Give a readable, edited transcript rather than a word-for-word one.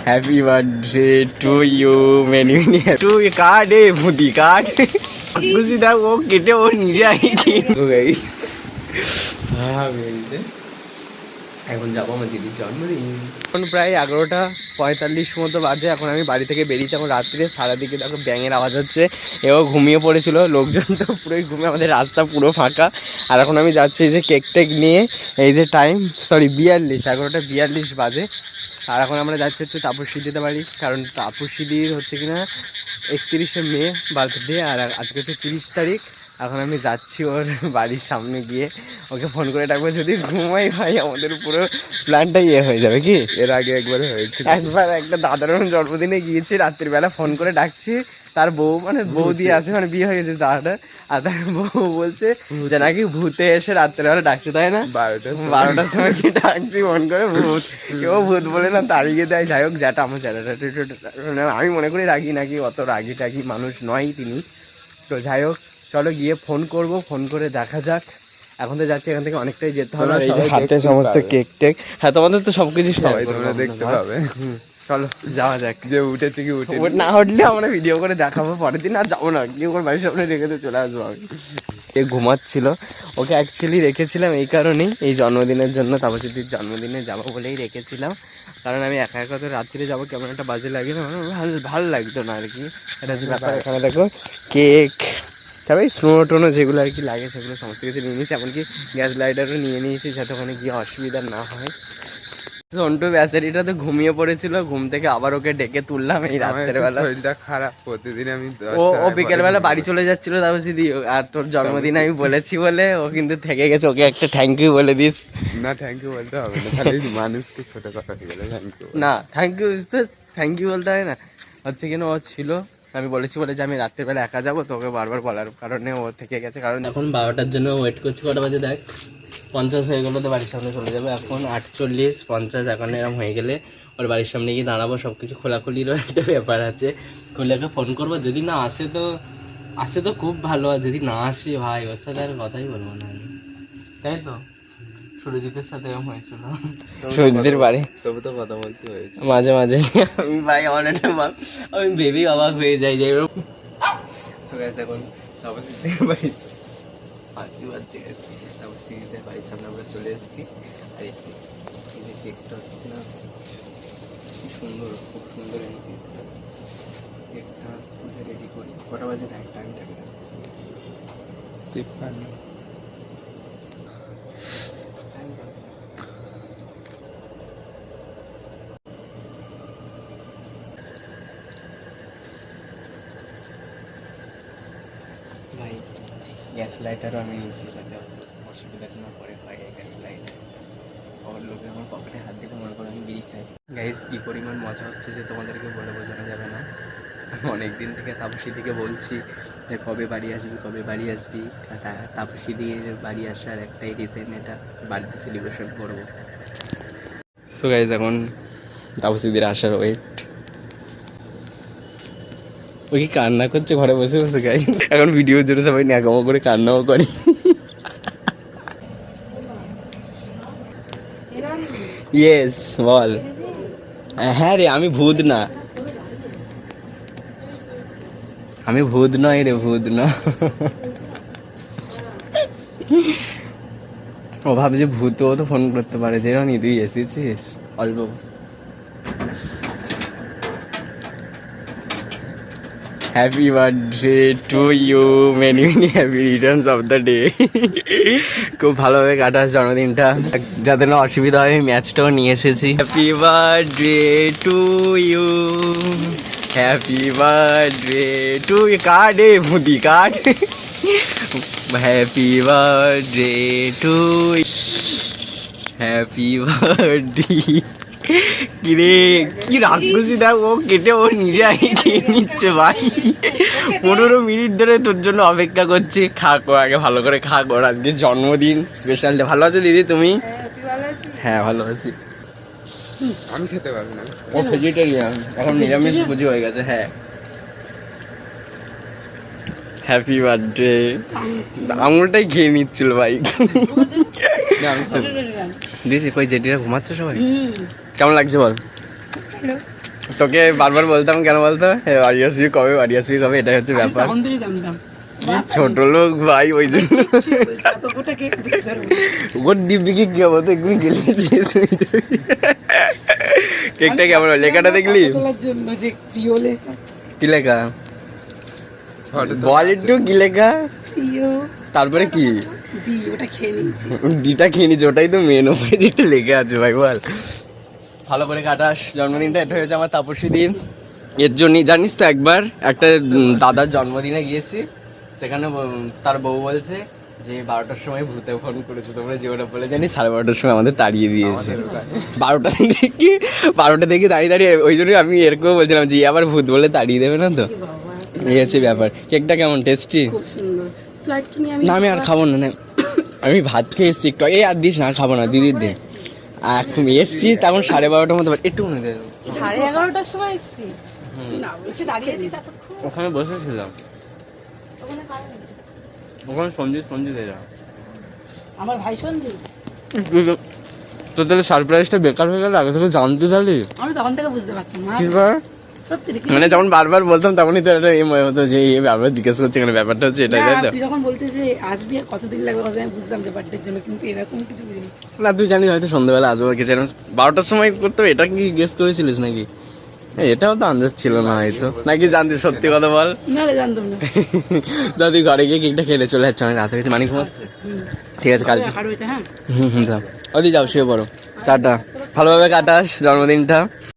Happy birthday to you মেনি টু কার্ড এ ভুতি কার্ড খুশি দেখ ও কেটে ও নিজে এখন যাবো আমার দিদির জন্মদিন। এখন প্রায় 11:45 মতো বাজে। এখন আমি বাড়ি থেকে বেরিয়েছি। এখন রাত্রে সারাদিকে দেখো ব্যাঙের আওয়াজ হচ্ছে। এও ঘুমিয়ে পড়েছিল, লোকজন তো পুরোই ঘুমিয়ে, আমাদের রাস্তা পুরো ফাঁকা। আর এখন আমি যাচ্ছি এই যে কেক টেক নিয়ে। এই যে টাইম 11:42 বাজে। আর এখন আমরা যাচ্ছি হচ্ছে তাপসীদিতে বাড়ি, কারণ তাপসীদির হচ্ছে কিনা 31শে মে বার্থডে, আর আজকে হচ্ছে 30 তারিখ। এখন আমি যাচ্ছি ওর বাড়ির সামনে গিয়ে ওকে ফোন করে ডাকবো। যদি ঘুমাই ভাই আমাদের পুরো প্ল্যানটা হয়ে যাবে। কি এর আগে একবারে হয়েছে, একবার একটা দাদার জন্মদিনে গিয়েছি, রাত্রিবেলা ফোন করে ডাকছি, তার বউ মানে বৌদি আছে, মানে বিয়ে হয়ে গেছে দাদাটা, আর তার বউ বলছে যে নাকি ভূতে এসে রাত্রিবেলা ডাকছে, তাই না? 12টার সময় কি ডাকছি ফোন করে, ভূত কেউ ভূত বলে না তাড়িয়ে দেয়। যাই হোক, যেটা আমার চ্যাটাটা আমি মনে করি রাগি নাকি, অত রাগি টাগি মানুষ নয় তিনি। তো যাই হোক, চলো গিয়ে ফোন করব, ফোন করে দেখা যাক। এখন তো যাচ্ছি, এখান থেকে অনেকটাই যেতে হবে। এই যে হাতে সমস্ত কেক টেক, হ্যাঁ তোমাদের তো সবকিছু সবাই তোমরা দেখতে পাবে। চলো যাওয়া যাক। যে উঠেছে কি উঠে না উঠলে আমরা ভিডিও করে দেখাবো পরের দিন। আর যাবো না, কেউ ওর বাড়ির সামনে রেখে তো চলে আসবো আমি। এ ঘুমাচ্ছিল, ওকে অ্যাকচুয়ালি রেখেছিলাম এই কারণেই, এই জন্মদিনের জন্য, তাপসীদির জন্মদিনে যাবো বলেই রেখেছিলাম। কারণ আমি একা একা তো রাত্রিরে যাবো, কেমন একটা বাজে লাগে না, ভালো লাগতো না আর কি। এটা হচ্ছে ব্যাপার। এখানে দেখো কেক, তারপরে স্নো টোনো যেগুলো আর কি লাগে সেগুলো সমস্ত কিছু নিয়ে নিয়েছি, এমনকি গ্যাস লাইটারও নিয়ে নিয়েছি, যাতে ওখানে গিয়ে অসুবিধা না হয়। সন্টু ব্যাচারিটা তো ঘুমিয়ে পড়েছিল, ঘুম থেকে আবার ওকে ডেকে তুললাম এই রাত্রের বেলা। শরীরটা খারাপ, প্রতিদিন আমি ও বিকেল বেলা বাড়ি চলে যাচ্ছিল তাপসীদি, আর তোর জন্মদিন আমি বলেছি বলে ও কিন্তু থেকে গেছে। ওকে একটা থ্যাংক ইউ বলে দিস। না থ্যাংক ইউ বলতে হবে না, খালি মানুষকে ছোট কথা বলে থ্যাংক ইউ না থ্যাংক ইউ তো থ্যাংক ইউ বলতে হয় না, হচ্ছে কিনা ও ছিল, আমি বলেছি বলে যে আমি রাত্রেবেলা একা যাবো, তোকে বারবার বলার কারণে ও থেকে গেছে। কারণ এখন 12টার জন্য ওয়েট করছি, কটা বাজে দেখ 50 হয়ে গেলে তো বাড়ির সামনে চলে যাবে। এখন 48, 50 এখন এরকম হয়ে গেলে ওর বাড়ির সামনে গিয়ে দাঁড়াবো। সব কিছু খোলাখুলিরও একটা ব্যাপার আছে, খুলেকে ফোন করবো। যদি না আসে তো খুব ভালো, আর যদি না আসে ভাই ওর সাথে আর কথাই বলবো না, তাই তো? সুরজিতের সাথে এরকম হয়েছিল, সুরজিতের বাড়ি, তবু তো কথা বলতে হয়েছে মাঝে মাঝে। আমি ভাই আমার একটা আমি ভেবেই অবাক হয়ে যাই যে এখন বাড়ির সামনে আমরা চলে এসেছি। আর এসে এই যে কেকটা হচ্ছে না, কি সুন্দর, খুব সুন্দর এই কেকটা। কেকটা রেডি করি, কটা বাজে দেখ টাইমটাকে। ভাই গ্যাস লাইটারও আমি নিয়েছি, যাতে অসুবিধা না পড়ে হয়। গ্যাস লাইটার ওর লোকে আমার পকেটে হাত দিতে মনে করে আমি বিড়ি খাই। গাইস কি পরিমাণ মজা হচ্ছে যে তোমাদেরকে বলে বোঝানো যাবে না। অনেক দিন থেকে তাপসীদিকে বলছি যে কবে বাড়ি আসবি, কবে বাড়ি আসবি। তাপসীদির বাড়ি আসার একটাই রিজন, এটা বাড়িতে সেলিব্রেশন করবো। সো গাইস এখন তাপসীদির আসার ওয়েট। ও কি কান্না করছে ঘরে বসে বসে গাই, এখন ভিডিওর জন্য সবাই ন্যাকামো করে কান্নাও করে। ইয়েস বল। হ্যাঁ রে, আমি ভূত না, আমি ভূত নয় রে, ভূত না। ও ভাবছে ভূতও তো ফোন করতে পারে, যেরকম তুই এসেছিস অল্প। Happy birthday to you, many many happy returns of the day. খুব ভালোভাবে কাটাস জন্মদিনটা, যাতে না অসুবিধা হয়। ম্যাচটাও নিয়ে এসেছি। Happy birthday to you, happy birthday to you. কার্ড এ ভুতি কার্ড। Happy birthday to, happy birthday. কিরে কি রাক্ষসী দেখ, ও কেটে ও নিজে খেয়ে নিচ্ছে ভাই। 15 মিনিট ধরে তোর জন্য অপেক্ষা করছি। খাকো আগে, ভালো করে খাকো, আজকে জন্মদিন স্পেশাল ডে। ভালো আছো দিদি তুমি? হ্যাঁ ভালো আছি। আমি খেতে পারবো না, ও ভেজিটেরিয়ান, এখন নিরামিষ ভোজি হয়ে গেছে। হ্যাঁ হ্যাপি বার্থডে। আঙুলটাই খেয়ে নিচ্ছিল ভাই। দিদি কই জেঠিরা ঘুমাচ্ছে সবাই? কেমন লাগছে বল? তোকে বারবার বলতাম কেন বলতো বাড়ি আসবি কবে বাড়ি আসবি কবে, এটাই হচ্ছে ব্যাপার। তখন থেকে জানতাম ছোট লোক ভাই ওই জন্য গোটা কেক দিতে পারবো। ওর দিব্যি কি হবো তো এগুলো গেলে কেকটা কেমন হলো? লেখাটা দেখলি? ফটো তোলার জন্য যে প্রিয় লেখা, কি লেখা বল একটু, কি লেখা? প্রিয় তারপরে কি দি, ওটা খেয়ে নিয়েছি। ডিটা খেয়ে নিচ্ছে, ওটাই তো মেন, ওপরে যেটা লেগে আছে ভাই বল। ভালো করে কাটাস জন্মদিনটা। এটা হয়েছে আমার তাপসী দিন। এর জন্যই জানিস তো একবার একটা দাদার জন্মদিনে গিয়েছি, সেখানে তার বউ বলছে যে 12টার সময় ভূতে ফোন করেছে, তোমরা যে ওটা বলে জানি 12:30টার সময় আমাদের তাড়িয়ে দিয়েছে। 12টা থেকে দাঁড়িয়ে দাঁড়িয়ে, ওই জন্যই আমি এরকম বলছিলাম যে আবার ভূত বলে তাড়িয়ে দেবে না তো, বাবা এই হচ্ছে ব্যাপার। কেকটা কেমন টেস্টি? খুব সুন্দর। ফ্লাইট কিনে আমি না আমি আর খাবো না, আমি ভাত খেয়ে এসছি একটু, এই আর দিস না, আর খাবো না, দিদির দে। এখন এসছি তখন 12:30টার মতো, একটু মনে দেয় 11:30টার সময় এসেছিস? না বলছি দাঁড়িয়ে আছিস এতক্ষণ? ওখানে বসেছিলাম, ওখানে সঞ্জিত এরা। আমার ভাই সন্দীপ, তো তাহলে সারপ্রাইজটা বেকার হয়ে গেল, আগে থেকে জানতে তাহলে আমি তখন থেকে বুঝতে পারতাম না সত্যি রে। মানে যখন বারবার বলতাম তখনই তো একটা এম হতো যে এই বারবার জিজ্ঞেস করছে কেন, ব্যাপারটা হচ্ছে এটাই, তাই তো? তুই যখন বলতে যে আসবি আর কতদিন লাগবে কথা আমি বুঝতাম যে বার্থডের জন্য, কিন্তু এরকম কিছু বুঝিনি। না তুই জানিস হয়তো সন্ধ্যাবেলা আসবো কিছু 12টার সময় করতে হবে, এটা কি গেস করেছিলিস নাকি? এটাও তো আন্দাজ ছিল না হয়তো, নাকি জানতিস? সত্যি কথা বল। না রে, জানতাম না। দাদি ঘরে গিয়ে কেকটা খেলে চলে যাচ্ছে, অনেক রাতে গেছে, মানে ঘুমাচ্ছে। ঠিক আছে কাল আর ওইটা হ্যাঁ যাও, ওদি যাও শুয়ে পড়ো, টাটা। ভালোভাবে কাটাস জন্মদিনটা।